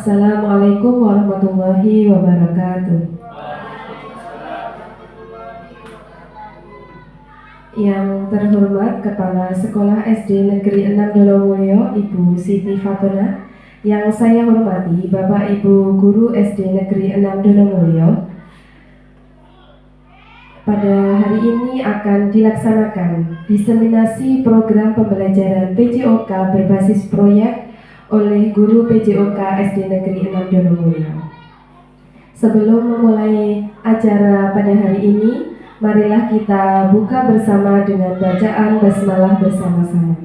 Assalamualaikum warahmatullahi wabarakatuh. Yang terhormat Kepala Sekolah SD Negeri 6 Donomulyo, Ibu Siti Fatona. Yang saya hormati Bapak Ibu Guru SD Negeri 6 Donomulyo. Pada hari ini akan dilaksanakan diseminasi program pembelajaran PJOK berbasis proyek oleh guru PJOK SD Negeri 6 Donomulyo. Sebelum memulai acara pada hari ini, marilah kita buka bersama dengan bacaan basmalah bersama-sama.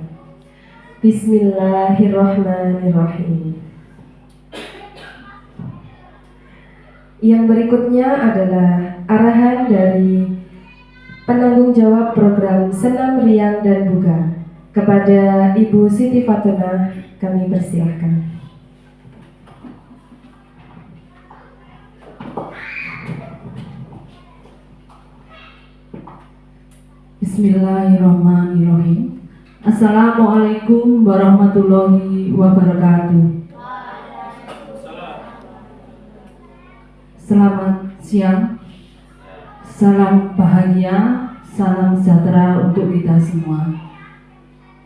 Bismillahirrahmanirrahim. Yang berikutnya adalah arahan dari penanggung jawab program Senam Riang dan Buga. Kepada Ibu Siti Fatona, kami persilahkan. Bismillahirrahmanirrahim. Assalamualaikum warahmatullahi wabarakatuh. Selamat siang. Salam bahagia, salam sejahtera untuk kita semua.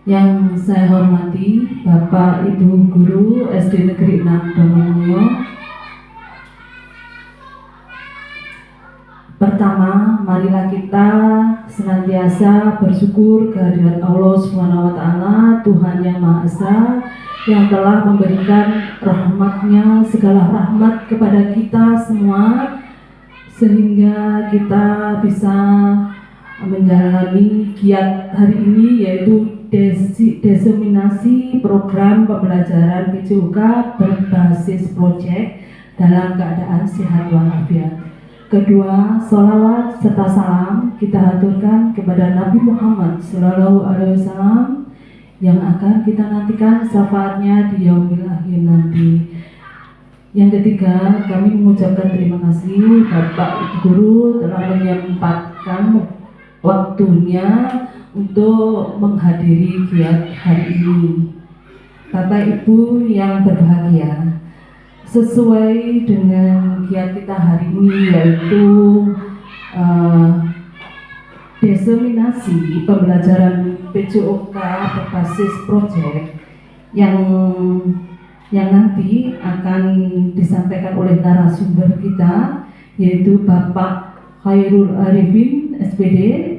Yang saya hormati Bapak Ibu Guru SD Negeri 6 Donomulyo. Pertama, marilah kita senantiasa bersyukur kehadirat Allah SWT, Tuhan yang Maha Esa, yang telah memberikan rahmat-Nya, segala rahmat kepada kita semua, sehingga kita bisa menjalani giat hari ini, yaitu diseminasi program pembelajaran PJOK berbasis proyek dalam keadaan sehat walafiat. Kedua, sholawat serta salam kita haturkan kepada Nabi Muhammad SAW yang akan kita nantikan syafaatnya di yaumil akhir nanti. Yang ketiga, kami mengucapkan terima kasih Bapak Ibu Guru telah menyempatkan waktunya untuk menghadiri giat hari ini. Bapak Ibu yang berbahagia, sesuai dengan giat kita hari ini, yaitu diseminasi pembelajaran PJOK berbasis proyek yang nanti akan disampaikan oleh narasumber kita, yaitu Bapak Khairul Arifin SPD.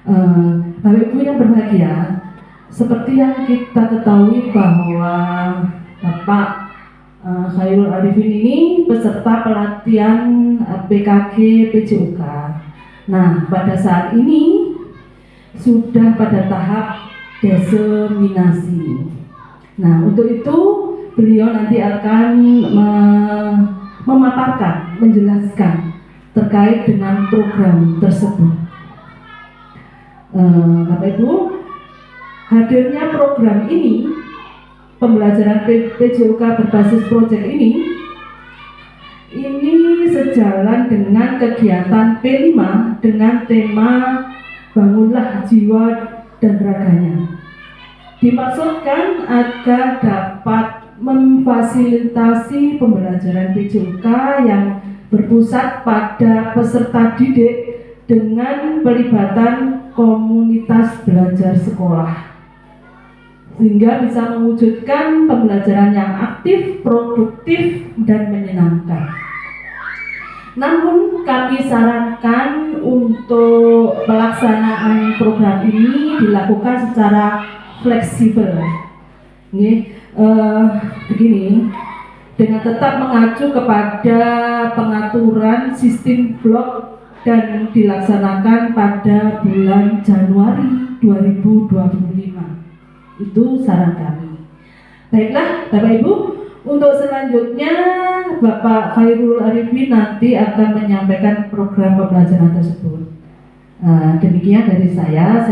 Bapak Ibu yang berbahagia, seperti yang kita ketahui bahwa Bapak Khairul Arifin ini peserta pelatihan PKG PJOK. Nah, pada saat ini sudah pada tahap diseminasi. Nah, untuk itu beliau nanti akan memaparkan, menjelaskan terkait dengan program tersebut. Bapak Ibu, hadirnya program ini, pembelajaran PJOK berbasis proyek ini sejalan dengan kegiatan P5 dengan tema Bangunlah Jiwa dan Raganya. Dimaksudkan agar dapat memfasilitasi pembelajaran PJOK yang berpusat pada peserta didik dengan pelibatan komunitas belajar sekolah, sehingga bisa mewujudkan pembelajaran yang aktif, produktif, dan menyenangkan. Namun kami sarankan untuk pelaksanaan program ini dilakukan secara fleksibel. Begini, dengan tetap mengacu kepada pengaturan sistem blok dan dilaksanakan pada bulan Januari 2025. Itu saran kami. Baiklah Bapak Ibu, untuk selanjutnya Bapak Khairul Arifin nanti akan menyampaikan program pembelajaran tersebut. Demikian dari saya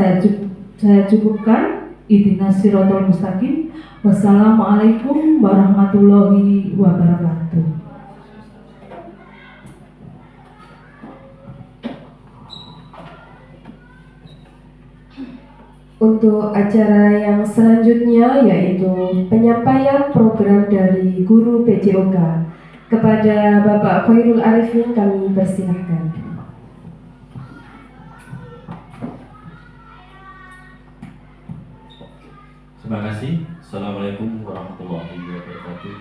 cukupkan. Ihdinas siratal mustaqim. Wassalamualaikum warahmatullahi wabarakatuh. untuk acara yang selanjutnya yaitu penyampaian program dari guru PJOK. Kepada Bapak Khairul Arifin kami persilahkan. Terima kasih. Assalamualaikum warahmatullahi wabarakatuh.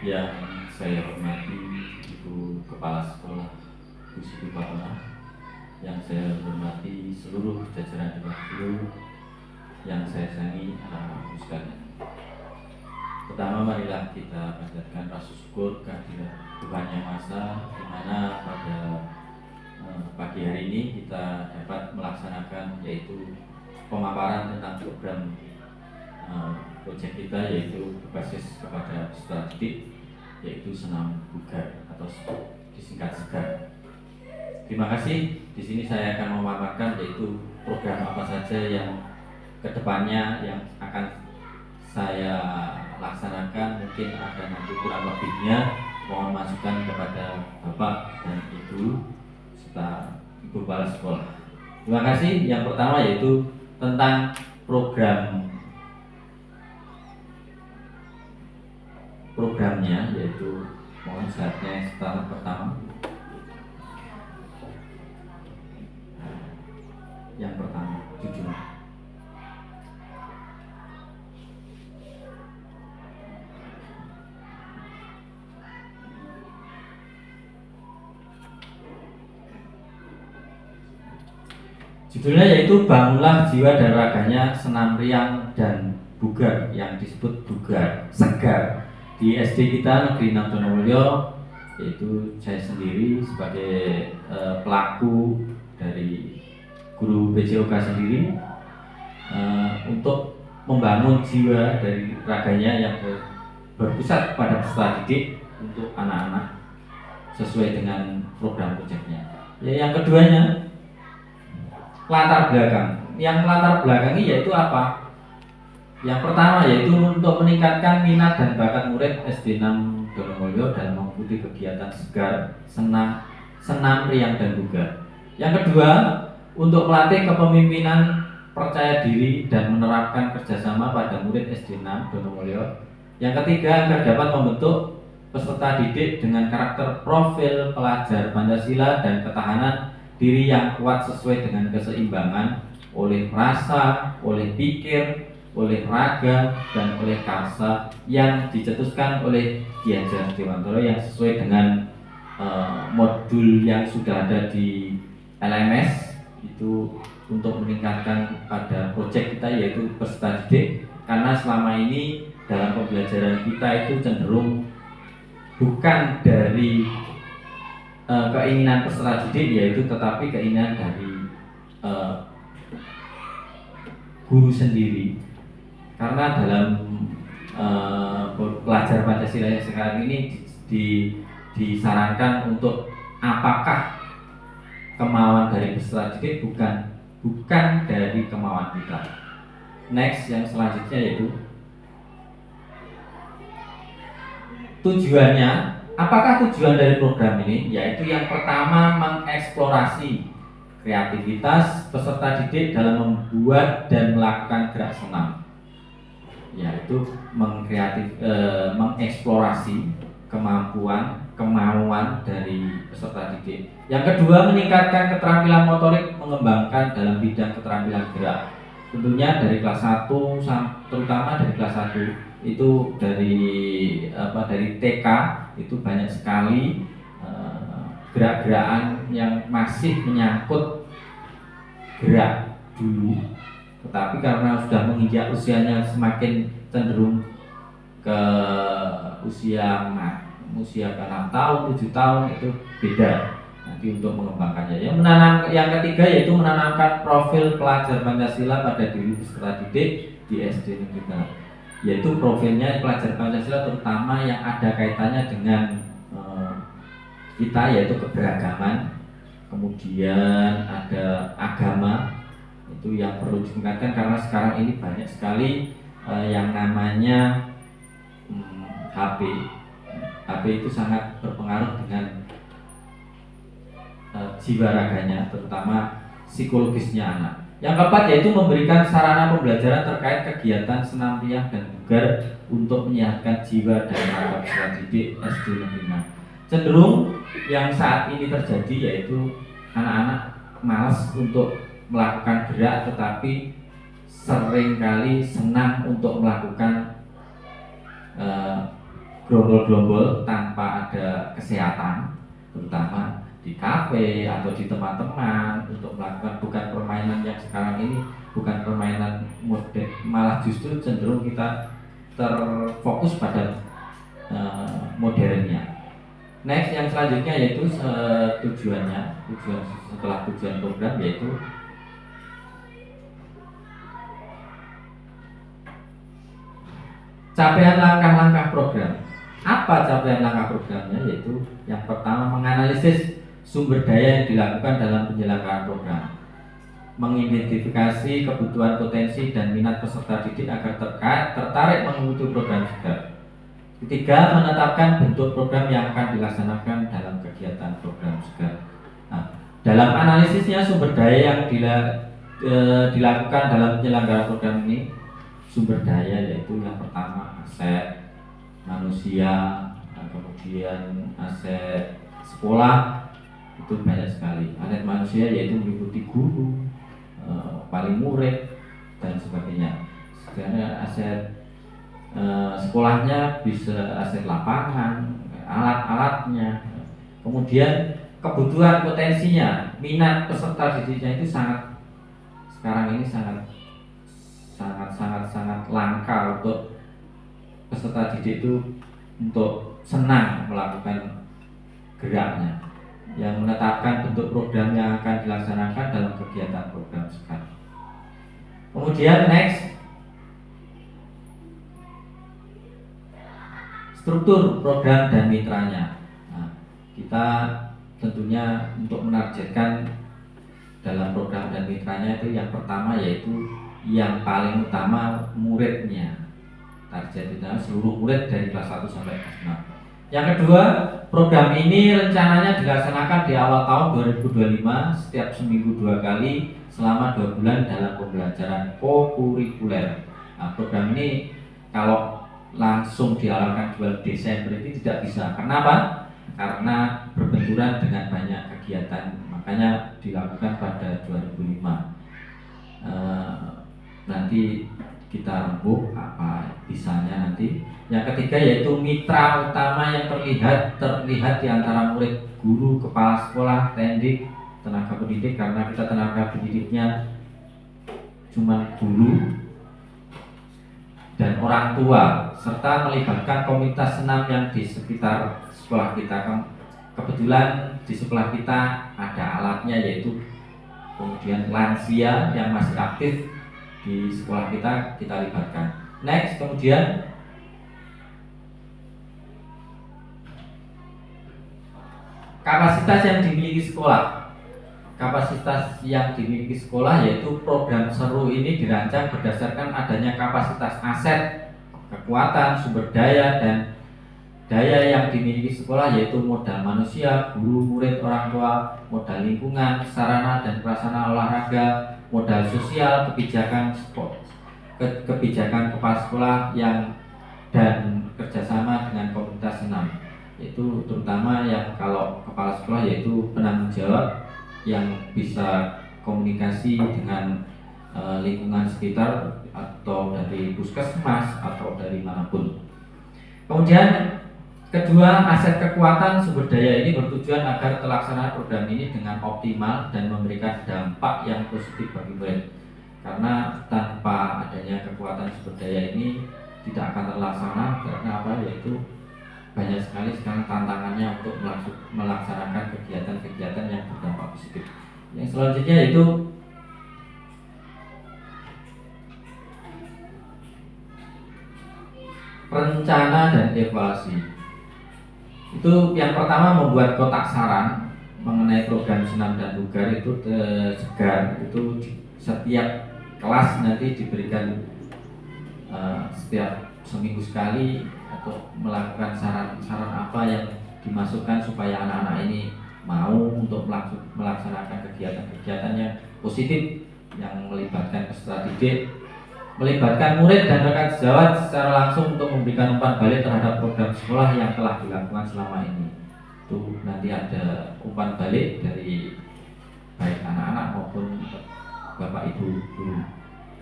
Yang saya hormati Ibu Kepala Sekolah Bu Siti Fatimah, yang saya hormati seluruh jajaran dewan guru, yang saya sayangi anak-anakku sekalian. Pertama, marilah kita panjatkan rasa syukur kehadiran Tuhan Yang Maha Esa, di mana pada pagi hari ini kita dapat melaksanakan yaitu pemaparan tentang program proyek kita, yaitu berbasis kepada peserta didik, yaitu senam bugar atau disingkat SEGAR. Terima kasih. Di sini saya akan memaparkan yaitu program apa saja yang kedepannya yang akan saya laksanakan. Mungkin ada nanti kurang lebihnya, mohon masukan kepada Bapak dan Ibu serta Ibu Kepala Sekolah. Terima kasih. Yang pertama yaitu tentang programnya, yaitu mohon slide-nya setelah pertama. Yang pertama, jujur. Judulnya yaitu Bangunlah Jiwa dan Raganya Senam Riang dan Bugar, yang disebut bugar SEGAR di SD kita Negeri 6 Donomulyo, yaitu saya sendiri sebagai pelaku dari guru PJOK sendiri, untuk membangun jiwa dari raganya yang berpusat pada peserta didik untuk anak-anak sesuai dengan program proyeknya. Yang keduanya, latar belakang. Yang latar belakangi yaitu apa? Yang pertama yaitu untuk meningkatkan minat dan bakat murid SD 6 Donomulyo dalam mengikuti kegiatan SEGAR, senam riang dan bugar. Yang kedua, untuk melatih kepemimpinan, percaya diri dan menerapkan kerjasama pada murid SD 6 Donomulyo. Yang ketiga, agar dapat membentuk peserta didik dengan karakter profil pelajar Pancasila dan ketahanan diri yang kuat sesuai dengan keseimbangan oleh rasa, oleh pikir, oleh raga, dan oleh karsa yang dicetuskan oleh Ki Hajar Dewantara yang sesuai dengan modul yang sudah ada di LMS, itu untuk meningkatkan pada proyek kita yaitu peserta didik. Karena selama ini dalam pembelajaran kita itu cenderung bukan dari keinginan peserta didik yaitu, tetapi keinginan dari guru sendiri. Karena dalam pelajar Pancasila yang sekarang ini disarankan untuk apakah kemauan dari peserta didik, bukan dari kemauan kita. Next, yang selanjutnya yaitu tujuannya. Apakah tujuan dari program ini? Yaitu yang pertama, mengeksplorasi kreativitas peserta didik dalam membuat dan melakukan gerak senam, yaitu mengeksplorasi kemauan dari peserta didik. Yang kedua, meningkatkan keterampilan motorik, mengembangkan dalam bidang keterampilan gerak. Tentunya dari kelas 1, terutama dari kelas 1 itu dari TK itu banyak sekali gerak-gerakan yang masih menyangkut gerak dulu, tetapi karena sudah menginjak usianya semakin cenderung ke usia 6 tahun, 7 tahun, itu beda nanti untuk mengembangkannya. Yang ketiga yaitu menanamkan profil pelajar Pancasila pada diri peserta didik di SD negeri kita, yaitu profilnya pelajar Pancasila terutama yang ada kaitannya dengan kita, yaitu keberagaman, kemudian ada agama, itu yang perlu ditingkatkan karena sekarang ini banyak sekali yang namanya HP itu sangat berpengaruh dengan jiwa raganya, terutama psikologisnya anak. Yang keempat yaitu memberikan sarana pembelajaran terkait kegiatan senam riang dan bugar untuk menyehatkan jiwa dan raga peserta didik SD Negeri 6. Cenderung yang saat ini terjadi yaitu anak-anak malas untuk melakukan gerak, tetapi seringkali senang untuk melakukan gerombol-gerombol tanpa ada kesehatan, terutama di kafe atau di teman-teman untuk melakukan bukan permainan yang sekarang ini bukan permainan modern, malah justru cenderung kita terfokus pada modernnya. Next yang selanjutnya yaitu tujuan setelah tujuan program yaitu capaian langkah-langkah program. Apa capaian langkah programnya? Yaitu yang pertama menganalisis sumber daya yang dilakukan dalam penyelenggaraan program, mengidentifikasi kebutuhan potensi dan minat peserta didik agar tertarik mengikuti program segar. Ketiga, menetapkan bentuk program yang akan dilaksanakan dalam kegiatan program segar. Nah, dalam analisisnya sumber daya yang dilakukan dalam penyelenggaraan program ini, sumber daya yaitu yang pertama aset manusia, kemudian aset sekolah itu banyak sekali. Aset manusia yaitu meliputi guru, wali murid dan sebagainya. Sebenarnya aset sekolahnya bisa aset lapangan, alat-alatnya. Kemudian kebutuhan potensinya, minat peserta didiknya itu sekarang ini sangat langka untuk peserta didik itu untuk senang melakukan geraknya, yang menetapkan bentuk program yang akan dilaksanakan dalam kegiatan program sekarang. Kemudian next, struktur program dan mitranya. Nah, kita tentunya untuk menargetkan dalam program dan mitranya itu yang pertama yaitu yang paling utama muridnya. Target kita seluruh murid dari kelas 1 sampai kelas 6. Yang kedua, program ini rencananya dilaksanakan di awal tahun 2025 setiap seminggu 2 kali selama 2 bulan dalam pembelajaran kokurikuler. Nah, program ini kalau langsung dilakukan 2 Desember ini tidak bisa. Kenapa? Karena berbenturan dengan banyak kegiatan, makanya dilakukan pada 2005. Nanti kita rembuk apa bisanya nanti. Yang ketiga yaitu mitra utama yang terlihat di antara murid, guru, kepala sekolah, tendik, tenaga pendidik, karena kita tenaga pendidiknya cuma guru dan orang tua, serta melibatkan komunitas senam yang di sekitar sekolah kita. Kebetulan di sekolah kita ada alatnya, yaitu kemudian lansia yang masih aktif di sekolah kita libatkan. Next, kemudian kapasitas yang dimiliki sekolah. Kapasitas yang dimiliki sekolah yaitu program seru ini dirancang berdasarkan adanya kapasitas aset, kekuatan, sumber daya, dan daya yang dimiliki sekolah yaitu modal manusia, guru, murid, orang tua, modal lingkungan, sarana dan prasarana olahraga, modal sosial, kebijakan kepala sekolah dan kerjasama dengan komunitas senam. Itu terutama yang kalau kepala sekolah yaitu penanggung jawab yang bisa komunikasi dengan lingkungan sekitar atau dari puskesmas atau dari manapun. Kemudian kedua, aset kekuatan sumber daya ini bertujuan agar terlaksana program ini dengan optimal dan memberikan dampak yang positif bagi murid. Karena tanpa adanya kekuatan sumber daya ini tidak akan terlaksana, karena apa? Yaitu banyak sekali sekarang tantangannya untuk melaksanakan kegiatan-kegiatan yang berdampak positif. Yang selanjutnya yaitu rencana dan evaluasi. Itu yang pertama membuat kotak saran mengenai program senam dan bugar itu segar. Itu setiap kelas nanti diberikan setiap seminggu sekali atau melakukan saran-saran apa yang dimasukkan supaya anak-anak ini mau untuk melaksanakan kegiatan-kegiatan yang positif yang melibatkan peserta didik, melibatkan murid dan rekan sejawat secara langsung untuk memberikan umpan balik terhadap program sekolah yang telah dilakukan selama ini. Itu nanti ada umpan balik dari baik anak-anak maupun bapak ibu guru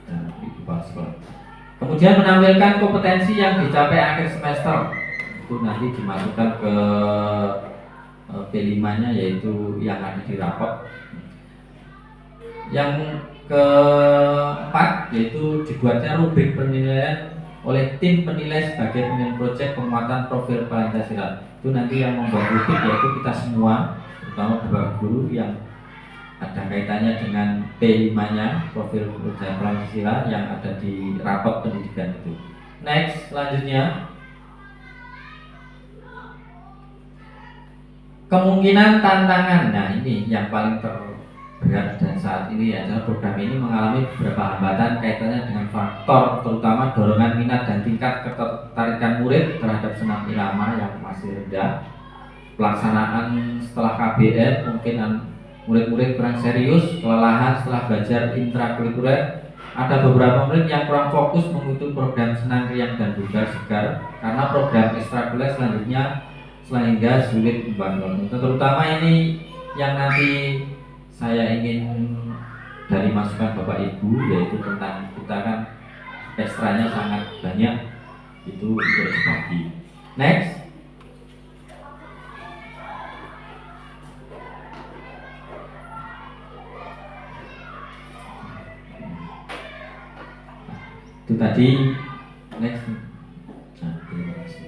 dan ibu kepala sekolah. Kemudian menampilkan kompetensi yang dicapai akhir semester, itu nanti dimasukkan ke P5-nya, yaitu yang ada di rapor. Yang keempat yaitu dibuatnya rubrik penilaian oleh tim penilai sebagai penilaian proyek penguatan profil Pancasila. Itu nanti yang membuat rubrik yaitu kita semua, terutama bapak guru yang ada kaitannya dengan P5-nya profil proyek Pancasila yang ada di rapot pendidikan itu. Next, selanjutnya kemungkinan tantangan. Nah, ini yang paling terberat dan saat ini adalah program ini mengalami beberapa hambatan kaitannya dengan faktor terutama dorongan minat dan tingkat ketertarikan murid terhadap senam irama yang masih rendah. Pelaksanaan setelah KBR mungkin murid-murid kurang serius, kelelahan setelah belajar intrakurikuler. Ada beberapa murid yang kurang fokus mengikuti program senam riang dan bugar segar karena program ekstrakurikuler selanjutnya sehingga sulit membangun. Terutama ini yang nanti saya ingin dari masukan Bapak Ibu, yaitu tentang kita kan ekstranya sangat banyak, itu untuk dibagi. Next, itu tadi. Next, nah, terima kasih.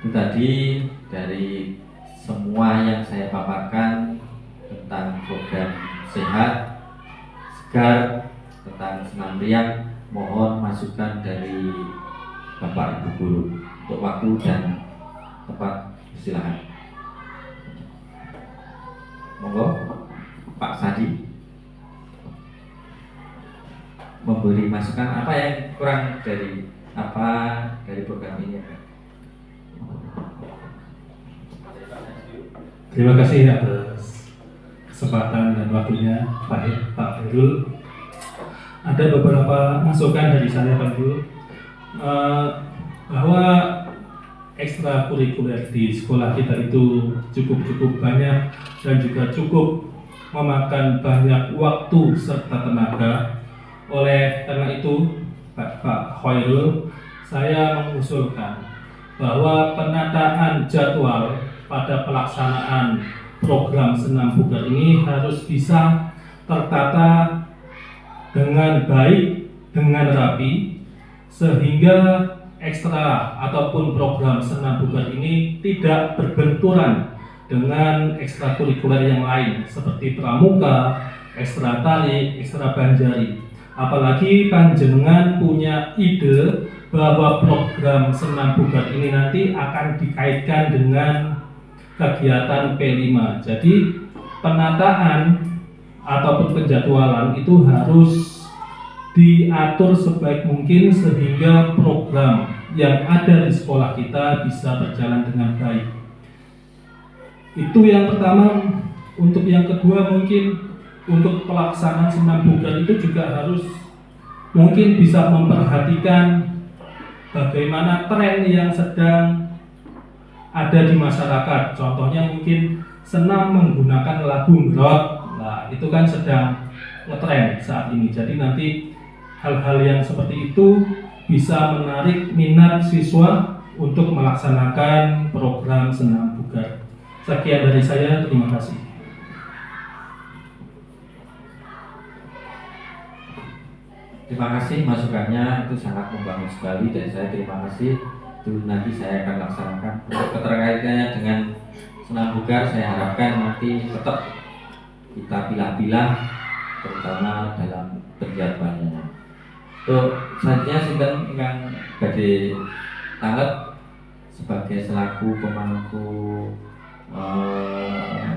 Itu tadi dari semua yang saya paparkan tentang program sehat, segar, tentang senam riang. Mohon masukan dari Bapak Ibu guru. Untuk waktu dan tempat, silakan. Monggo Pak Sadi memberi masukan apa yang kurang dari program ini. Terima kasih atas kesempatan dan waktunya Pak Herul. Ada beberapa masukan dari saya Pak Herul, bahwa ekstrakurikuler di sekolah kita itu cukup banyak dan juga cukup memakan banyak waktu serta tenaga. Oleh karena itu Pak Khairul, saya mengusulkan bahwa penataan jadwal pada pelaksanaan program senam bugar ini harus bisa tertata dengan baik, dengan rapi, sehingga ekstra ataupun program senam bugar ini tidak berbenturan dengan ekstrakurikuler yang lain seperti pramuka, ekstra tari, ekstra banjari. Apalagi panjenengan punya ide bahwa program senam bugar ini nanti akan dikaitkan dengan kegiatan P5. Jadi penataan ataupun penjadwalan itu harus diatur sebaik mungkin sehingga program yang ada di sekolah kita bisa berjalan dengan baik. Itu yang pertama. Untuk yang kedua, mungkin untuk pelaksanaan senam bugar itu juga harus mungkin bisa memperhatikan bagaimana tren yang sedang ada di masyarakat. Contohnya mungkin senam menggunakan lagu rock. Nah, itu kan sedang ngetren saat ini. Jadi nanti hal-hal yang seperti itu bisa menarik minat siswa untuk melaksanakan program senam bugar. Sekian dari saya, terima kasih. Terima kasih masukannya, itu sangat membangun sekali dan saya terima kasih. Itu nanti saya akan laksanakan. Untuk keterkaitannya dengan senam bugar, saya harapkan nanti tetap kita pilah-pilah, terutama dalam penjadwalannya. Selanjutnya sinten ingkang badhe tanggap sebagai selaku pemangku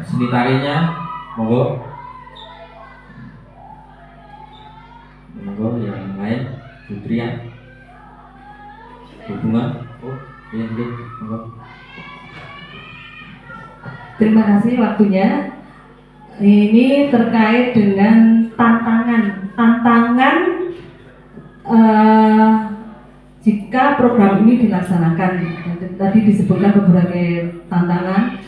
seni tarinya, monggo yang lain. Putria hubungan, iya, monggo. Terima kasih waktunya. Ini terkait dengan tantangan jika program ini dilaksanakan. Tadi disebutkan beberapa tantangan.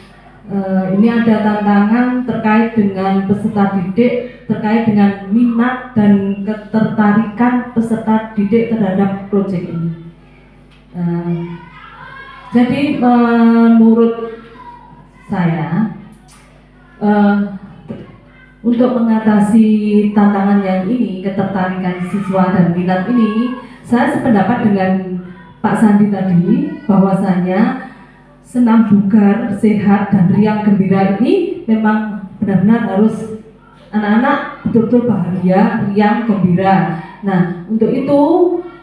Ini ada tantangan terkait dengan peserta didik, terkait dengan minat dan ketertarikan peserta didik terhadap proyek ini. Jadi menurut saya, untuk mengatasi tantangan yang ini, ketertarikan siswa dan minat ini, saya sependapat dengan Pak Sandi tadi, bahwasanya senam bugar, sehat, dan riang gembira ini memang benar-benar harus anak-anak betul-betul bahagia, riang gembira. Nah, untuk itu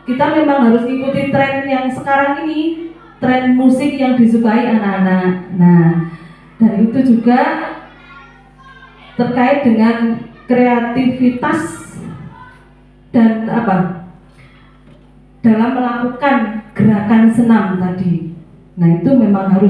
kita memang harus ikuti tren yang sekarang ini, tren musik yang disukai anak-anak. Nah, dan itu juga terkait dengan kreativitas dan dalam melakukan gerakan senam tadi. Nah, itu memang harus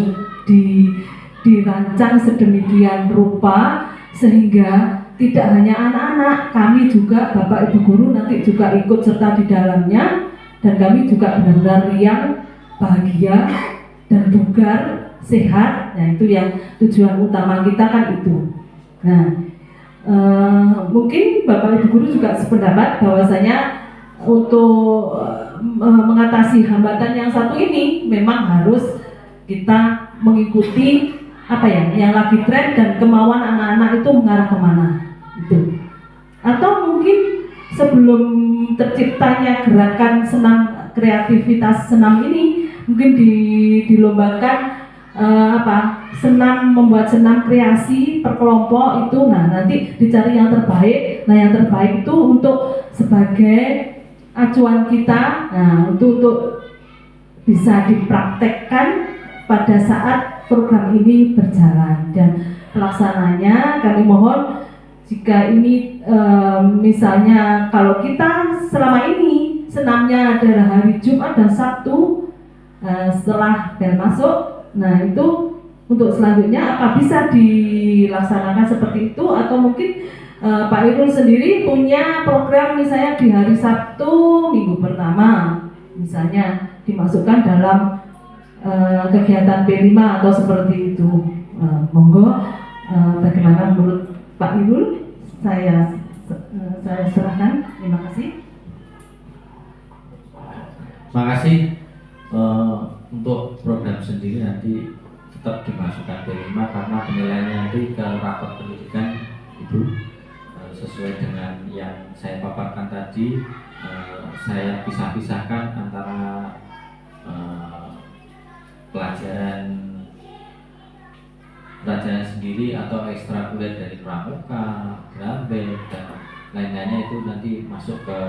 dirancang sedemikian rupa sehingga tidak hanya anak-anak, kami juga Bapak Ibu guru nanti juga ikut serta di dalamnya, dan kami juga benar-benar riang, bahagia dan bugar, sehat. Nah, itu yang tujuan utama kita kan itu. Nah, mungkin Bapak Ibu guru juga sependapat bahwasanya untuk mengatasi hambatan yang satu ini memang harus kita mengikuti yang lagi tren dan kemauan anak-anak itu mengarah kemana itu. Atau mungkin sebelum terciptanya gerakan senam, kreativitas senam ini, mungkin dilombakan membuat senam kreasi per kelompok itu. Nah, nanti dicari yang terbaik. Nah, yang terbaik itu untuk sebagai acuan kita, untuk bisa dipraktekkan pada saat program ini berjalan. Dan pelaksananya kami mohon, jika ini misalnya kalau kita selama ini senamnya adalah hari Jumat dan Sabtu setelah bel masuk, nah itu untuk selanjutnya apa bisa dilaksanakan seperti itu, atau mungkin Pak Irul sendiri punya program misalnya di hari Sabtu minggu pertama misalnya dimasukkan dalam kegiatan P5 atau seperti itu. Monggo, bagaimana menurut Pak Irul? Saya serahkan. Terima kasih. Terima kasih. Untuk program sendiri nanti tetap dimasukkan P5 karena penilaiannya nanti ke rapat pendidikan Ibu, sesuai dengan yang saya paparkan tadi. Saya pisahkan antara pelajaran sendiri atau ekstrakurikuler dari pramuka, drum band, dan lain-lainnya itu nanti masuk ke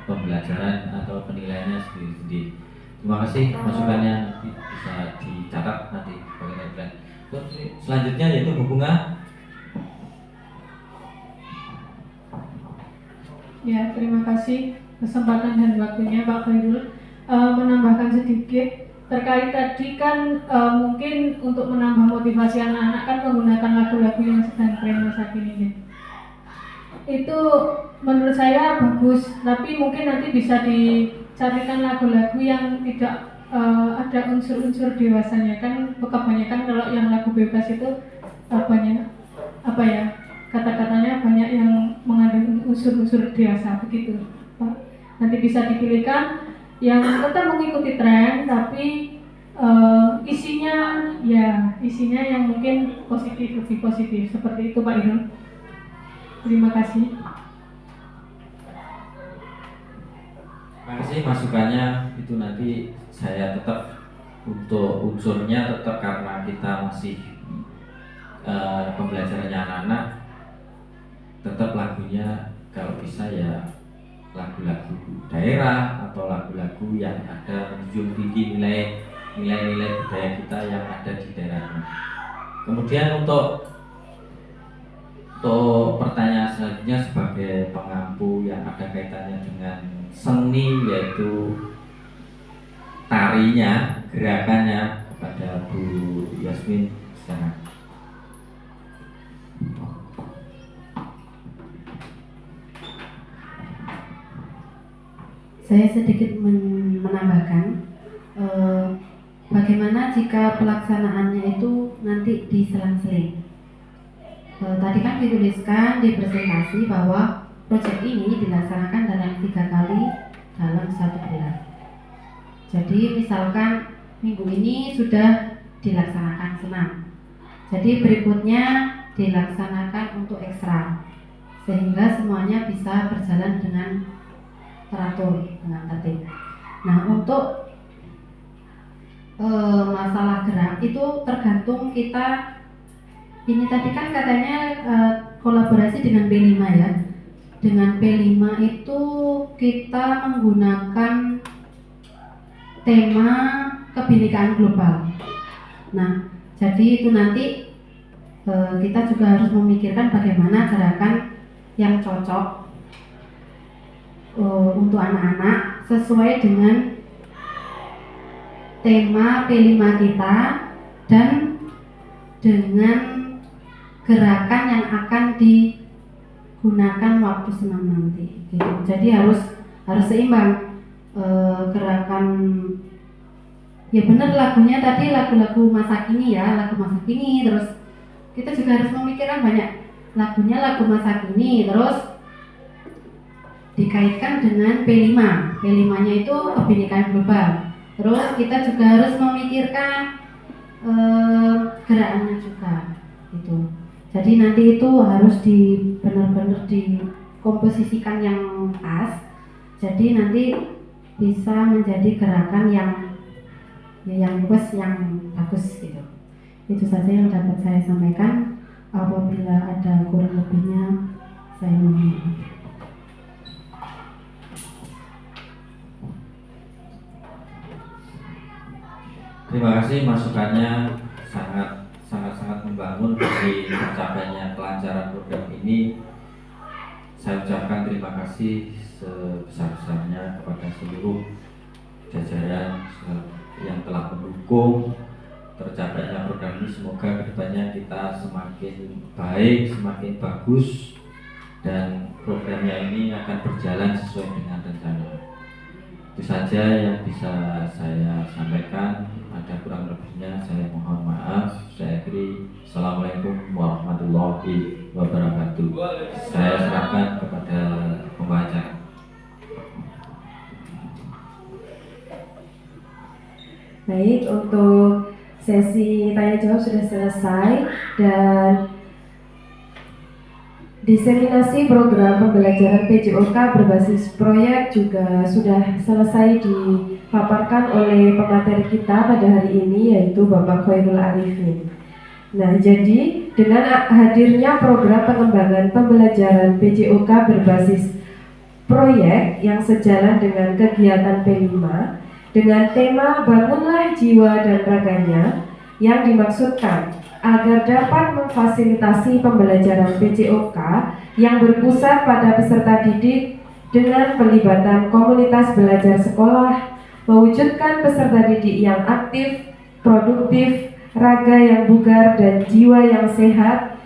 pembelajaran atau penilaiannya sendiri-sendiri. Terima kasih masukannya, nanti bisa dicatat nanti bagaimana. Selanjutnya yaitu Bu Bunga. Ya, terima kasih kesempatan dan waktunya Pak Khairul. Menambahkan sedikit terkait tadi kan mungkin untuk menambah motivasi anak-anak kan menggunakan lagu-lagu yang sedang tren masa kini. Itu menurut saya bagus, tapi mungkin nanti bisa dicarikan lagu-lagu yang tidak ada unsur-unsur dewasanya. Kan kebanyakan kalau yang lagu bebas itu banyak kata-katanya banyak yang mengandung unsur-unsur dewasa begitu, Pak. Nanti bisa dipilihkan yang tetap mengikuti tren, tapi isinya yang mungkin lebih positif seperti itu, Pak Irul. Terima kasih. Terima kasih masukannya. Itu nanti saya tetap untuk unsurnya tetap, karena kita masih pembelajarannya anak-anak, tetap lagunya kalau bisa ya lagu-lagu daerah atau lagu-lagu yang ada menjunjung tinggi nilai-nilai budaya kita yang ada di daerahnya. Kemudian untuk pertanyaan selanjutnya sebagai pengampu yang ada kaitannya dengan seni, yaitu tarinya, gerakannya, kepada Bu Yasmin sekarang. Saya sedikit menambahkan bagaimana jika pelaksanaannya itu nanti diselang-seling. Tadi kan dituliskan di presentasi bahwa proyek ini dilaksanakan dalam 3 kali dalam 1 bulan. Jadi misalkan minggu ini sudah dilaksanakan senam, jadi berikutnya dilaksanakan untuk ekstra, sehingga semuanya bisa berjalan dengan teratur, dengan tertib. Nah, untuk masalah gerak itu tergantung kita. Ini tadi kan katanya kolaborasi dengan P5 ya. Dengan P5 itu kita menggunakan tema kebinekaan global. Nah, jadi itu nanti kita juga harus memikirkan bagaimana gerakan yang cocok untuk anak-anak sesuai dengan tema P5 kita dan dengan gerakan yang akan digunakan waktu senam nanti gitu. Jadi harus seimbang gerakan, ya benar lagunya tadi lagu-lagu masa kini ya, lagu masa kini, terus kita juga harus memikirkan banyak lagunya lagu masa kini, terus dikaitkan dengan P5. P5-nya itu kebinekaan global. Terus kita juga harus memikirkan gerakannya juga gitu. Jadi nanti itu harus benar-benar dikomposisikan yang pas. Jadi nanti bisa menjadi gerakan yang pas, yang bagus gitu. Itu saja yang dapat saya sampaikan. Apabila ada kurang lebihnya, saya mohon maaf. Terima kasih, masukannya sangat membangun bagi tercapainya kelancaran program ini. Saya ucapkan terima kasih sebesar-besarnya kepada seluruh jajaran yang telah mendukung tercapainya program ini. Semoga kedepannya kita semakin baik, semakin bagus, dan programnya ini akan berjalan sesuai dengan rencana. Itu saja yang bisa saya sampaikan. Ada kurang lebihnya saya mohon maaf. Saya akhiri. Assalamualaikum warahmatullahi wabarakatuh. Saya serahkan kepada pembaca. Baik, untuk sesi tanya jawab sudah selesai dan diseminasi program pembelajaran PJOK berbasis proyek juga sudah selesai dipaparkan oleh pemateri kita pada hari ini, yaitu Bapak Khairul Arifin. Nah, jadi dengan hadirnya program pengembangan pembelajaran PJOK berbasis proyek yang sejalan dengan kegiatan P5 dengan tema Bangunlah Jiwa dan Raganya, yang dimaksudkan agar dapat memfasilitasi pembelajaran PJOK yang berpusat pada peserta didik dengan pelibatan komunitas belajar sekolah, mewujudkan peserta didik yang aktif, produktif, raga yang bugar, dan jiwa yang sehat,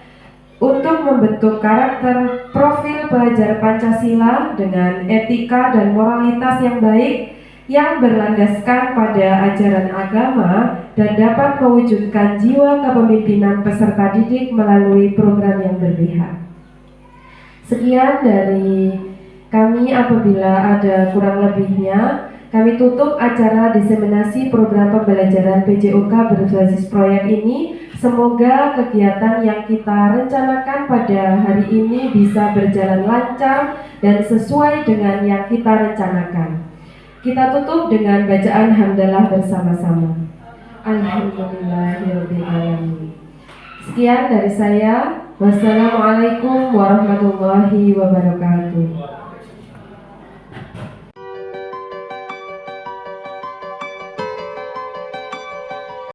untuk membentuk karakter profil pelajar Pancasila dengan etika dan moralitas yang baik, yang berlandaskan pada ajaran agama dan dapat mewujudkan jiwa kepemimpinan peserta didik melalui program yang berpihak. Sekian dari kami. Apabila ada kurang lebihnya, kami tutup acara diseminasi program pembelajaran PJOK berbasis proyek ini. Semoga kegiatan yang kita rencanakan pada hari ini bisa berjalan lancar dan sesuai dengan yang kita rencanakan. Kita tutup dengan bacaan hamdalah bersama-sama. Alhamdulillahirabbil alamin. Sekian dari saya. Wassalamualaikum warahmatullahi wabarakatuh.